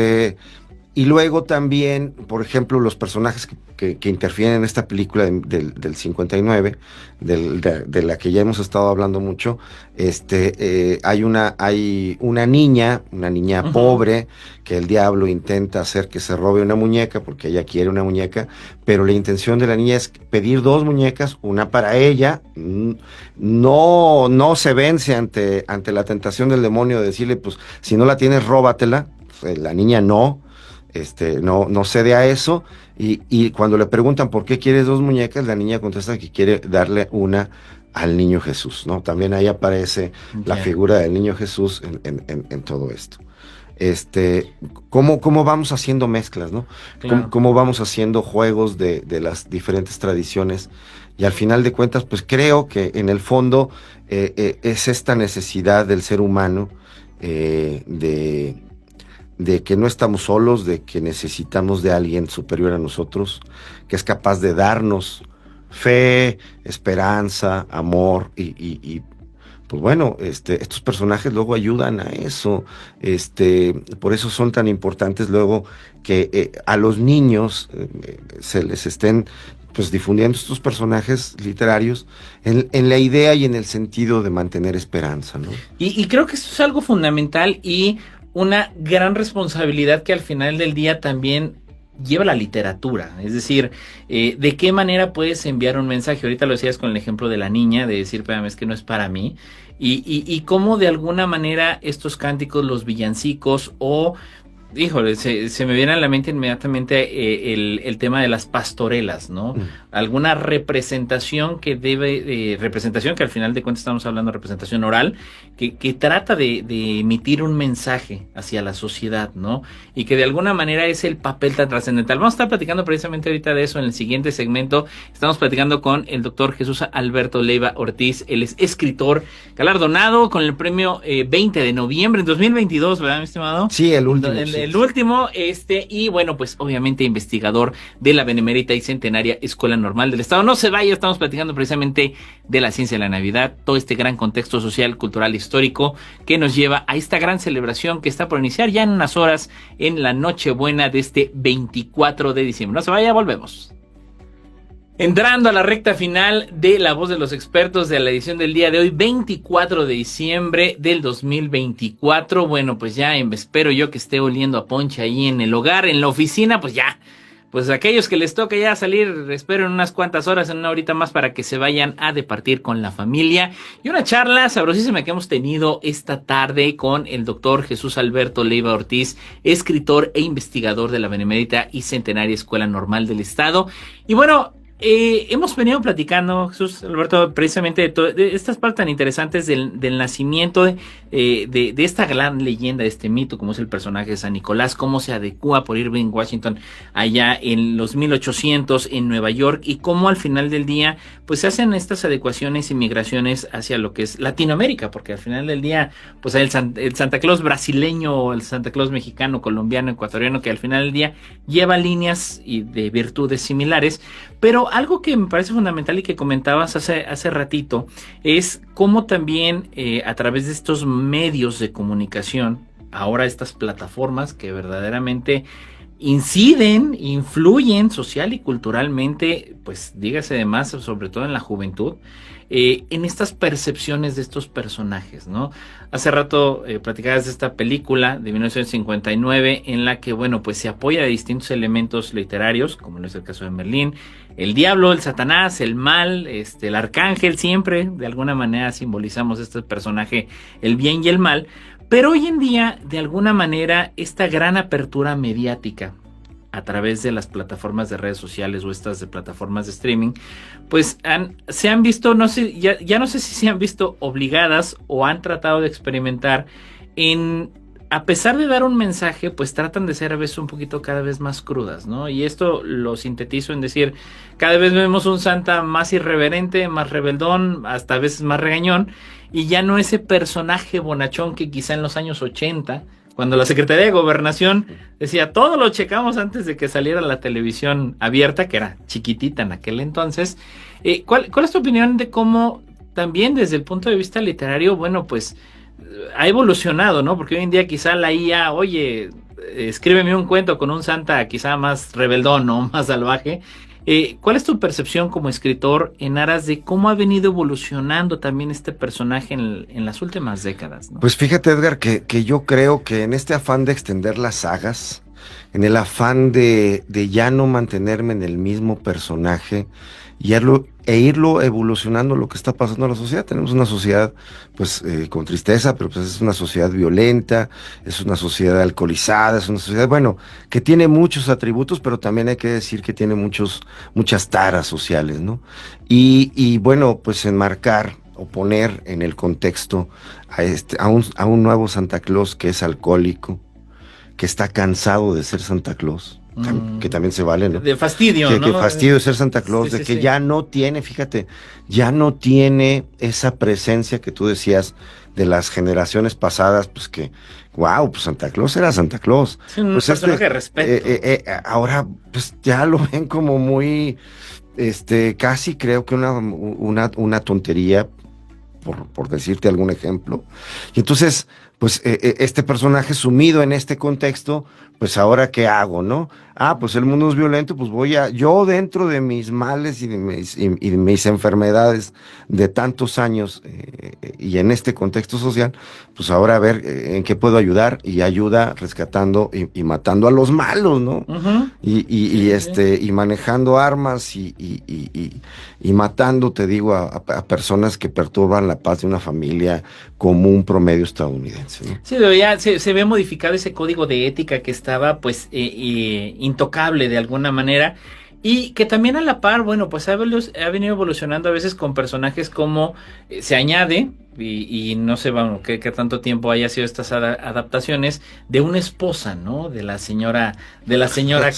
y luego también, por ejemplo, los personajes que interfieren en esta película del 59, de la que ya hemos estado hablando mucho, hay una niña pobre, que el diablo intenta hacer que se robe una muñeca, porque ella quiere una muñeca, pero la intención de la niña es pedir 2 muñecas, una para ella, no se vence ante la tentación del demonio de decirle, pues, si no la tienes, róbatela. Pues, la niña no cede a eso, y cuando le preguntan por qué quieres 2 muñecas, la niña contesta que quiere darle una al niño Jesús, ¿no? También ahí aparece la figura del niño Jesús en todo esto. ¿Cómo vamos haciendo mezclas, ¿no? Claro. ¿Cómo vamos haciendo juegos de las diferentes tradiciones? Y al final de cuentas, pues creo que en el fondo es esta necesidad del ser humano de que no estamos solos, de que necesitamos de alguien superior a nosotros, que es capaz de darnos fe, esperanza, amor, y pues bueno, estos personajes luego ayudan a eso, por eso son tan importantes luego que a los niños se les estén pues difundiendo estos personajes literarios en la idea y en el sentido de mantener esperanza, ¿no? Y creo que eso es algo fundamental y una gran responsabilidad que al final del día también lleva la literatura. Es decir, ¿de qué manera puedes enviar un mensaje? Ahorita lo decías con el ejemplo de la niña, de decir, espérame, es que no es para mí. Y cómo de alguna manera estos cánticos, los villancicos o... Híjole, se me viene a la mente inmediatamente el tema de las pastorelas, ¿no? Alguna representación representación que al final de cuentas estamos hablando de representación oral, que trata de emitir un mensaje hacia la sociedad, ¿no? Y que de alguna manera es el papel tan trascendental. Vamos a estar platicando precisamente ahorita de eso en el siguiente segmento. Estamos platicando con el doctor Jesús Alberto Leiva Ortiz. Él es escritor galardonado con el premio 20 de noviembre en 2022, ¿verdad, mi estimado? Sí, el último. El último, y bueno, pues obviamente investigador de la Benemérita y Centenaria Escuela Normal del Estado. No se vaya, estamos platicando precisamente de la ciencia de la Navidad, todo este gran contexto social, cultural, histórico que nos lleva a esta gran celebración que está por iniciar ya en unas horas en la Nochebuena de este 24 de diciembre. No se vaya, volvemos. Entrando a la recta final de La Voz de los Expertos de la edición del día de hoy, 24 de diciembre del 2024. Bueno, pues ya espero yo que esté oliendo a ponche ahí en el hogar, en la oficina, pues pues aquellos que les toca ya salir, esperen unas cuantas horas, en una horita más, para que se vayan a departir con la familia. Y una charla sabrosísima que hemos tenido esta tarde con el doctor Jesús Alberto Leiva Ortiz, escritor e investigador de la Benemérita y Centenaria Escuela Normal del Estado. Y bueno, hemos venido platicando, Jesús Alberto, precisamente de estas partes tan interesantes del nacimiento de esta gran leyenda, de este mito, como es el personaje de San Nicolás, cómo se adecua por Irving Washington allá en los 1800 en Nueva York, y cómo al final del día pues se hacen estas adecuaciones y migraciones hacia lo que es Latinoamérica, porque al final del día pues hay el Santa Claus brasileño, el Santa Claus mexicano, colombiano, ecuatoriano, que al final del día lleva líneas y de virtudes similares. Pero algo que me parece fundamental y que comentabas hace ratito es cómo también a través de estos medios de comunicación, ahora estas plataformas que verdaderamente inciden, influyen social y culturalmente, pues dígase de más, sobre todo en la juventud, en estas percepciones de estos personajes, ¿no? Hace rato platicabas de esta película de 1959 en la que, bueno, pues se apoya de distintos elementos literarios, como no es el caso de Merlín, el diablo, el Satanás, el mal, el arcángel, siempre de alguna manera simbolizamos este personaje, el bien y el mal. Pero hoy en día, de alguna manera, esta gran apertura mediática a través de las plataformas de redes sociales o estas de plataformas de streaming, pues se han visto, no sé, ya no sé si se han visto obligadas o han tratado de experimentar en, a pesar de dar un mensaje, pues tratan de ser a veces un poquito cada vez más crudas, ¿no? Y esto lo sintetizo en decir, cada vez vemos un Santa más irreverente, más rebeldón, hasta a veces más regañón, y ya no ese personaje bonachón que quizá en los años 80, cuando la Secretaría de Gobernación decía, todo lo checamos antes de que saliera la televisión abierta, que era chiquitita en aquel entonces. ¿Cuál es tu opinión de cómo también desde el punto de vista literario, bueno, pues ha evolucionado, ¿no? Porque hoy en día quizá la IA, oye, escríbeme un cuento con un Santa quizá más rebeldón, ¿no? Más salvaje. ¿Cuál es tu percepción como escritor en aras de cómo ha venido evolucionando también este personaje en las últimas décadas, ¿no? Pues fíjate, Edgar, que yo creo que en este afán de extender las sagas, en el afán de ya no mantenerme en el mismo personaje e irlo evolucionando lo que está pasando en la sociedad. Tenemos una sociedad pues con tristeza, pero pues es una sociedad violenta, es una sociedad alcoholizada, es una sociedad, bueno, que tiene muchos atributos, pero también hay que decir que tiene muchas taras sociales, ¿no? Y bueno, pues enmarcar o poner en el contexto a un nuevo Santa Claus que es alcohólico, que está cansado de ser Santa Claus, que también se vale, ¿no? De fastidio, ¿no? Que fastidio de ser Santa Claus, Sí, de sí, que ya no tiene, fíjate, ya no tiene esa presencia que tú decías de las generaciones pasadas, pues que, wow, pues Santa Claus era Santa Claus. Sí, un pues personaje de respeto. Ahora, pues ya lo ven como muy, casi creo que una tontería, por decirte algún ejemplo. Y entonces, pues este personaje sumido en este contexto, pues ahora ¿qué hago, no? Pues el mundo es violento, pues yo dentro de mis males y de mis enfermedades de tantos años y en este contexto social, pues ahora a ver en qué puedo ayudar, y ayuda rescatando y matando a los malos, ¿no? Uh-huh. Y manejando armas y matando, te digo, a personas que perturban la paz de una familia común promedio estadounidense, ¿no? Sí, ya se ve modificado ese código de ética que estaba pues intocable de alguna manera, y que también a la par, bueno, pues ha venido evolucionando a veces con personajes como se añade, y no sé, bueno, qué tanto tiempo haya sido estas adaptaciones de una esposa, ¿no? De la señora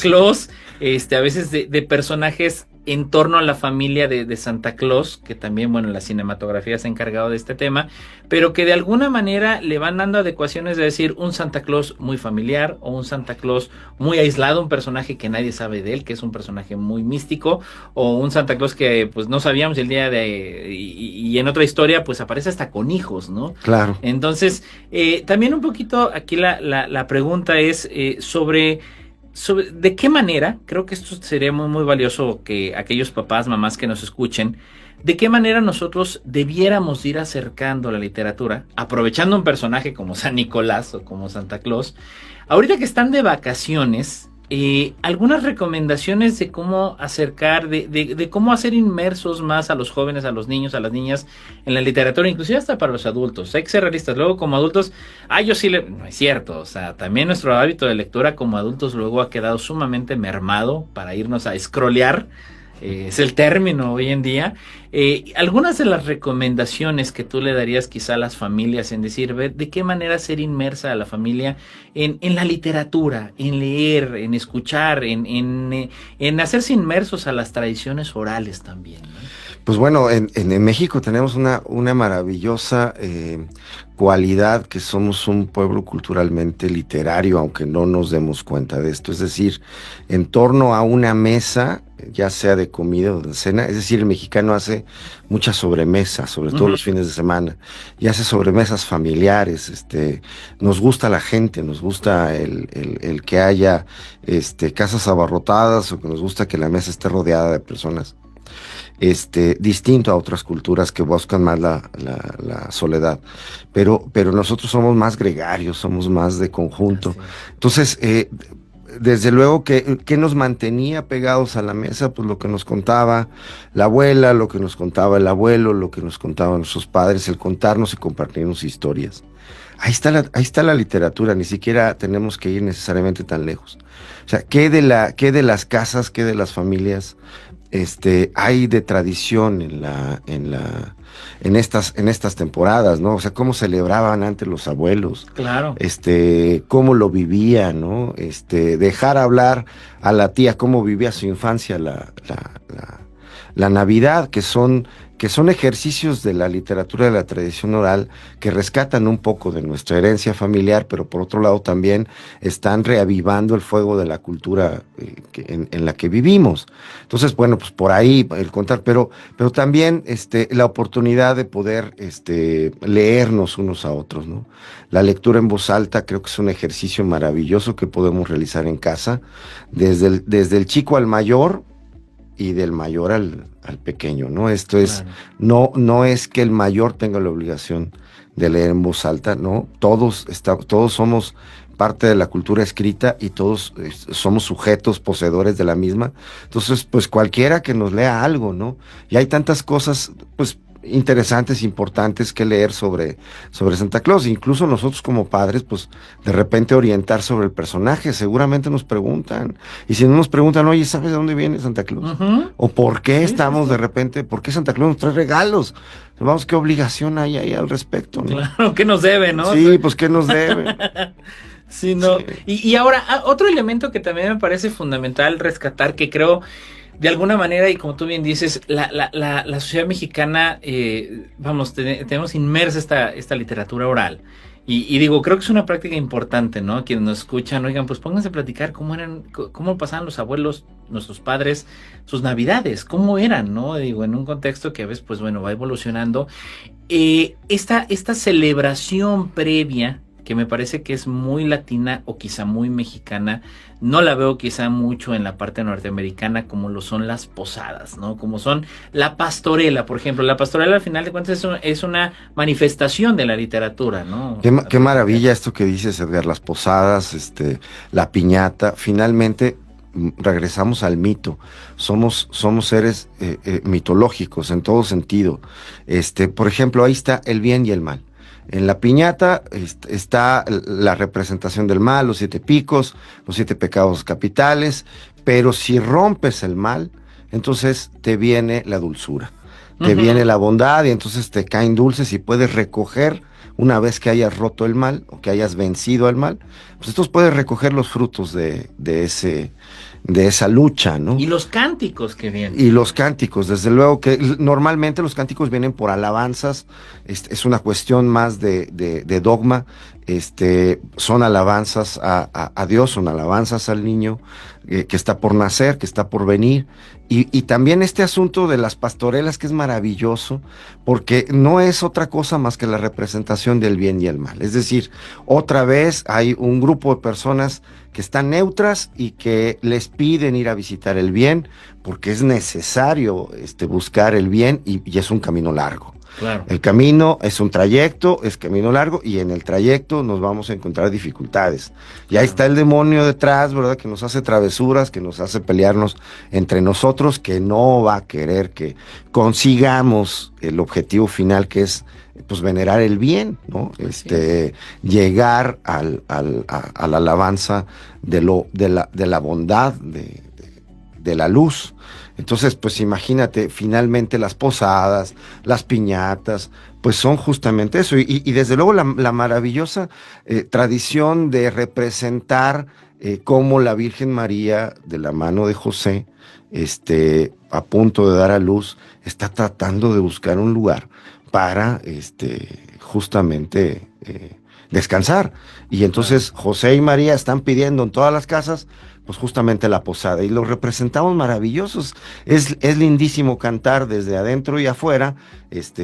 Claus, a veces de personajes en torno a la familia de Santa Claus, que también, bueno, la cinematografía se ha encargado de este tema, pero que de alguna manera le van dando adecuaciones de decir un Santa Claus muy familiar o un Santa Claus muy aislado, un personaje que nadie sabe de él, que es un personaje muy místico, o un Santa Claus que pues no sabíamos el día y en otra historia pues aparece hasta con hijos, ¿no? Claro. Entonces, también un poquito aquí la pregunta es sobre de qué manera, creo que esto sería muy, muy valioso que aquellos papás, mamás que nos escuchen, de qué manera nosotros debiéramos ir acercando la literatura, aprovechando un personaje como San Nicolás o como Santa Claus, ahorita que están de vacaciones, algunas recomendaciones de cómo acercar, de cómo hacer inmersos más a los jóvenes, a los niños, a las niñas en la literatura, inclusive hasta para los adultos. Hay que ser realistas. Luego, como adultos, yo sí no es cierto. O sea, también nuestro hábito de lectura como adultos luego ha quedado sumamente mermado para irnos a scrollear. Es el término hoy en día. Algunas de las recomendaciones que tú le darías quizá a las familias en decir, de qué manera ser inmersa a la familia en la literatura, en leer, en escuchar, en hacerse inmersos a las tradiciones orales también, ¿no? Pues bueno, en México tenemos una maravillosa cualidad, que somos un pueblo culturalmente literario, aunque no nos demos cuenta de esto. Es decir, en torno a una mesa, ya sea de comida o de cena, es decir, el mexicano hace muchas sobremesas, sobre todo los fines de semana, y hace sobremesas familiares. Nos gusta la gente, nos gusta el que haya casas abarrotadas, o que nos gusta que la mesa esté rodeada de personas. Distinto a otras culturas que buscan más la soledad, pero nosotros somos más gregarios, somos más de conjunto. Entonces, desde luego que nos mantenía pegados a la mesa, pues lo que nos contaba la abuela, lo que nos contaba el abuelo, lo que nos contaban nuestros padres, el contarnos y compartirnos historias. Ahí está la literatura, ni siquiera tenemos que ir necesariamente tan lejos. O sea, ¿qué de las casas, qué de las familias hay de tradición en estas temporadas, ¿no? O sea, cómo celebraban antes los abuelos. Claro. Cómo lo vivían, ¿no? Dejar hablar a la tía cómo vivía su infancia la Navidad, que son ejercicios de la literatura, de la tradición oral, que rescatan un poco de nuestra herencia familiar, pero por otro lado también están reavivando el fuego de la cultura en la que vivimos. Entonces, bueno, pues por ahí el contar, pero también la oportunidad de poder leernos unos a otros, ¿no? La lectura en voz alta creo que es un ejercicio maravilloso que podemos realizar en casa, desde el chico al mayor, y del mayor al pequeño, ¿no? Esto es, claro. No es que el mayor tenga la obligación de leer en voz alta, ¿no? Todos somos parte de la cultura escrita, y todos somos sujetos poseedores de la misma. Entonces, pues cualquiera que nos lea algo, ¿no? Y hay tantas cosas, pues, interesantes, importantes que leer sobre Santa Claus. Incluso nosotros como padres, pues de repente orientar sobre el personaje. Seguramente nos preguntan, y si no nos preguntan, oye, ¿sabes de dónde viene Santa Claus? O por qué estamos de repente, por qué Santa Claus nos trae regalos. Vamos, qué obligación hay ahí al respecto, ¿no? Claro, ¿qué nos debe, no? Sí, pues qué nos debe. Sí, no. Sí. Y ahora, otro elemento que también me parece fundamental rescatar, que creo de alguna manera, y como tú bien dices, la sociedad mexicana, tenemos inmersa esta literatura oral. Y digo, creo que es una práctica importante, ¿no? Quienes nos escuchan, oigan, pues pónganse a platicar cómo pasaban los abuelos, nuestros padres, sus navidades, cómo eran, ¿no? Digo, en un contexto que a veces, pues bueno, va evolucionando. Esta celebración previa, que me parece que es muy latina o quizá muy mexicana, no la veo quizá mucho en la parte norteamericana, como lo son las posadas, ¿no? Como son la pastorela, por ejemplo. La pastorela, al final de cuentas, es una manifestación de la literatura, ¿no? Qué maravilla esto que dices, Edgar, las posadas, la piñata. Finalmente regresamos al mito. Somos seres mitológicos en todo sentido. Por ejemplo, ahí está el bien y el mal. En la piñata está la representación del mal, los 7 picos, los 7 pecados capitales, pero si rompes el mal, entonces te viene la dulzura, te viene la bondad, y entonces te caen dulces y puedes recoger, una vez que hayas roto el mal o que hayas vencido al mal, pues entonces puedes recoger los frutos de esa lucha, ¿no? Y los cánticos que vienen. Y los cánticos, desde luego que normalmente los cánticos vienen por alabanzas, es una cuestión más de dogma, son alabanzas a Dios, son alabanzas al niño que está por nacer, que está por venir, y también este asunto de las pastorelas, que es maravilloso, porque no es otra cosa más que la representación del bien y el mal. Es decir, otra vez hay un grupo de personas que están neutras y que les piden ir a visitar el bien, porque es necesario buscar el bien, y es un camino largo. Claro. El camino es un trayecto, es camino largo, y en el trayecto nos vamos a encontrar dificultades. Y ahí está el demonio detrás, ¿verdad? Que nos hace travesuras, que nos hace pelearnos entre nosotros, que no va a querer que consigamos el objetivo final, que es pues venerar el bien, ¿no? Llegar a la alabanza de la bondad, de la luz. Entonces, pues imagínate, finalmente las posadas, las piñatas, pues son justamente eso. Y desde luego la maravillosa tradición de representar cómo la Virgen María, de la mano de José, a punto de dar a luz, está tratando de buscar un lugar para justamente descansar. Y entonces José y María están pidiendo en todas las casas pues justamente la posada, y los representamos maravillosos. Es lindísimo cantar desde adentro y afuera,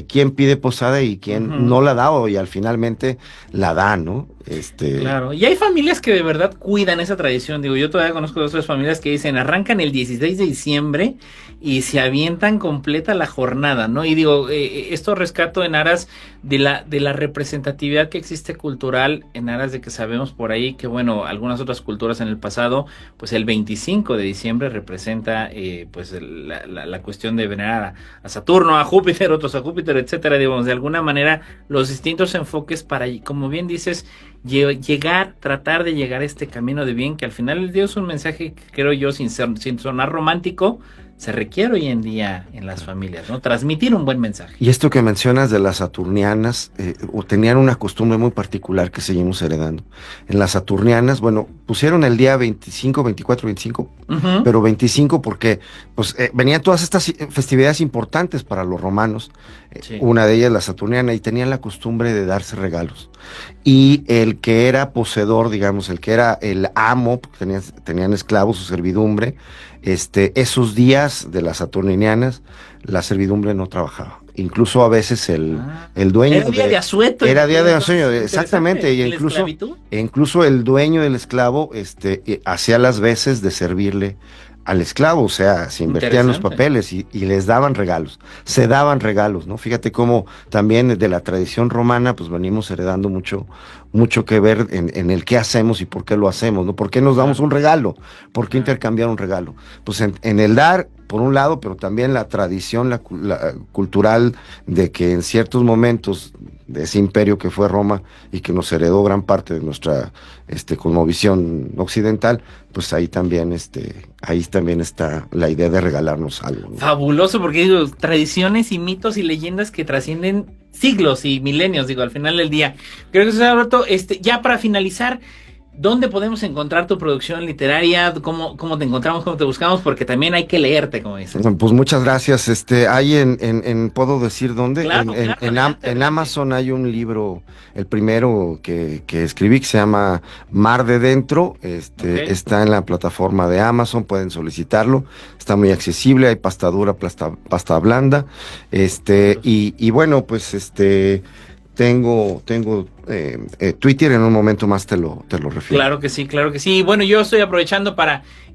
quién pide posada y quién no la da, y al finalmente la da, ¿no? Claro, y hay familias que de verdad cuidan esa tradición. Digo, yo todavía conozco otras familias que dicen, arrancan el 16 de diciembre y se avientan completa la jornada, ¿no? Y digo, esto rescato en aras de la representatividad que existe cultural, en aras de que sabemos por ahí que, bueno, algunas otras culturas en el pasado, pues el 25 de diciembre representa pues la cuestión de venerar a Saturno, a Júpiter, otros a Júpiter, etcétera. Digamos, de alguna manera los distintos enfoques para, como bien dices, tratar de llegar a este camino de bien, que al final el Dios es un mensaje que creo yo, sin sonar romántico, se requiere hoy en día en las familias, ¿no? Transmitir un buen mensaje. Y esto que mencionas de las saturnianas, tenían una costumbre muy particular que seguimos heredando. En las saturnianas, bueno, pusieron el día 25, 24, 25, pero 25 porque pues venían todas estas festividades importantes para los romanos, sí. Una de ellas la saturniana, y tenían la costumbre de darse regalos. Y el que era poseedor, digamos, el que era el amo, porque tenían esclavos o servidumbre, esos días de las saturninianas, la servidumbre no trabajaba. Incluso a veces el dueño... Era día de asueto. Era día de asueto, exactamente. Y incluso el dueño del esclavo hacía las veces de servirle al esclavo, o sea, se invertían los papeles y les daban regalos, se daban regalos, ¿no? Fíjate cómo también de la tradición romana, pues venimos heredando mucho que ver en el qué hacemos y por qué lo hacemos, ¿no? ¿Por qué nos damos un regalo? ¿Por qué intercambiar un regalo? Pues en el dar, por un lado, pero también la tradición la cultural de que en ciertos momentos de ese imperio que fue Roma y que nos heredó gran parte de nuestra cosmovisión occidental, pues ahí también está la idea de regalarnos algo, ¿no? Fabuloso, porque digo, tradiciones y mitos y leyendas que trascienden siglos y milenios, digo, al final del día. Creo que eso es, Alberto, ya para finalizar, ¿dónde podemos encontrar tu producción literaria? ¿Cómo te encontramos? ¿Cómo te buscamos? Porque también hay que leerte, como dices. Pues muchas gracias. Hay ¿puedo decir dónde? Claro, en Amazon hay un libro, el primero que escribí, que se llama Mar de Dentro. Está en la plataforma de Amazon, pueden solicitarlo. Está muy accesible, hay pasta dura, pasta blanda. Y bueno, pues tengo Twitter, en un momento más te lo refiero. Claro que sí. Bueno, yo estoy aprovechando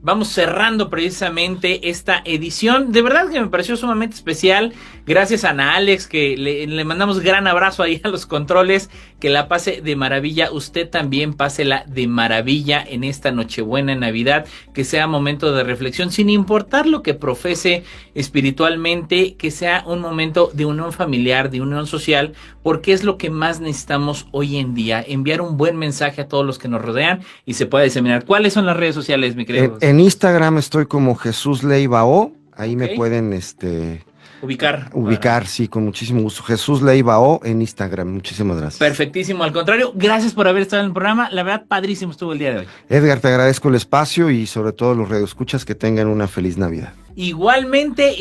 vamos cerrando precisamente esta edición. De verdad que me pareció sumamente especial. Gracias a Ana Alex, que le mandamos gran abrazo ahí a los controles. Que la pase de maravilla. Usted también pásela de maravilla en esta Nochebuena, en Navidad. Que sea momento de reflexión, sin importar lo que profese espiritualmente. Que sea un momento de unión familiar, de unión social, porque es lo que más necesitamos hoy en día. Enviar un buen mensaje a todos los que nos rodean y se pueda diseminar. ¿Cuáles son las redes sociales, mi querido? En Instagram estoy como Jesús Leiva O. Ahí me pueden ubicar, sí, con muchísimo gusto. Jesús Leiva O en Instagram. Muchísimas gracias. Perfectísimo. Al contrario, gracias por haber estado en el programa. La verdad, padrísimo estuvo el día de hoy. Edgar, te agradezco el espacio y sobre todo los radioescuchas, que tengan una feliz Navidad. Igualmente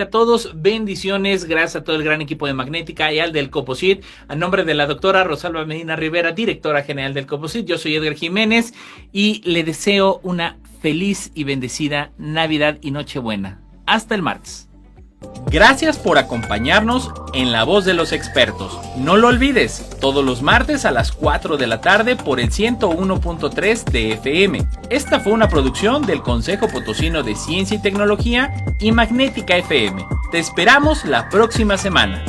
a todos, bendiciones, gracias a todo el gran equipo de Magnética y al del Coposit, a nombre de la doctora Rosalba Medina Rivera, directora general del Coposit. Yo soy Edgar Jiménez y le deseo una feliz y bendecida Navidad y Nochebuena. Hasta el martes. Gracias por acompañarnos en La Voz de los Expertos. No lo olvides, todos los martes a las 4 de la tarde por el 101.3 de FM. Esta fue una producción del Consejo Potosino de Ciencia y Tecnología y Magnética FM. Te esperamos la próxima semana.